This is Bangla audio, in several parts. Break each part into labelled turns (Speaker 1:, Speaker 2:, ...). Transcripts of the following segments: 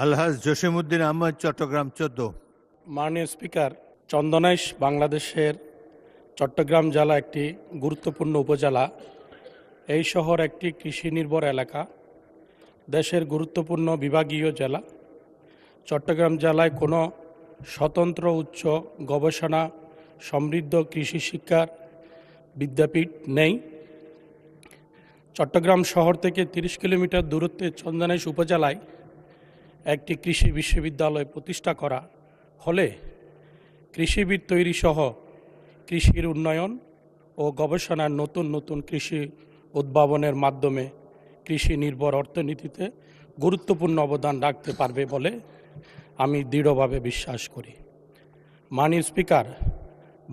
Speaker 1: আলহাজ জসিমউদ্দিন আহমদ, চট্টগ্রাম 14।
Speaker 2: মাননীয় স্পিকার, চন্দনাইশ বাংলাদেশের চট্টগ্রাম জেলা একটি গুরুত্বপূর্ণ উপজেলা। এই শহর একটি কৃষি নির্ভর এলাকা, দেশের গুরুত্বপূর্ণ বিভাগীয় জেলা। চট্টগ্রাম জেলায় কোনো স্বতন্ত্র উচ্চ গবেষণা সমৃদ্ধ কৃষি শিক্ষার বিদ্যাপীঠ নেই। চট্টগ্রাম শহর থেকে 30 কিলোমিটার দূরত্বে চন্দনাইশ উপজেলায় একটি কৃষি বিশ্ববিদ্যালয় প্রতিষ্ঠা করা হলে কৃষিবিদ তৈরি সহ কৃষির উন্নয়ন ও গবেষণার নতুন নতুন কৃষি উদ্ভাবনের মাধ্যমে কৃষি নির্ভর অর্থনীতিতে গুরুত্বপূর্ণ অবদান রাখতে পারবে বলে আমি দৃঢ়ভাবে বিশ্বাস করি। মাননীয় স্পিকার,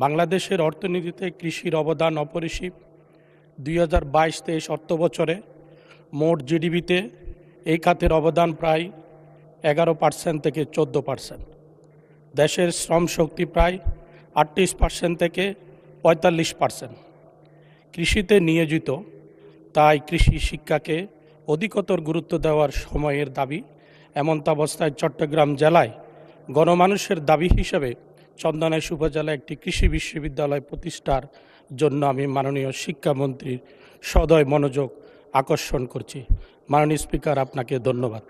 Speaker 2: বাংলাদেশের অর্থনীতিতে কৃষির অবদান অপরিসীম। 2022-23 অর্থবছরে মোট জিডিপিতে এই খাতের অবদান প্রায় 11% থেকে 14%। দেশের শ্রম শক্তি প্রায় 38% থেকে 45% কৃষিতে নিয়োজিত। তাই কৃষি শিক্ষাকে অধিকতর গুরুত্ব দেওয়ার সময়ের দাবি। এমতাবস্থায় চট্টগ্রাম জেলায় গণমানুষের দাবি হিসেবে চন্দনাইশ উপজেলায় একটি কৃষি বিশ্ববিদ্যালয় প্রতিষ্ঠার জন্য আমি মাননীয় শিক্ষামন্ত্রীর সদয় মনোযোগ আকর্ষণ করছি। মাননীয় স্পিকার, আপনাকে ধন্যবাদ।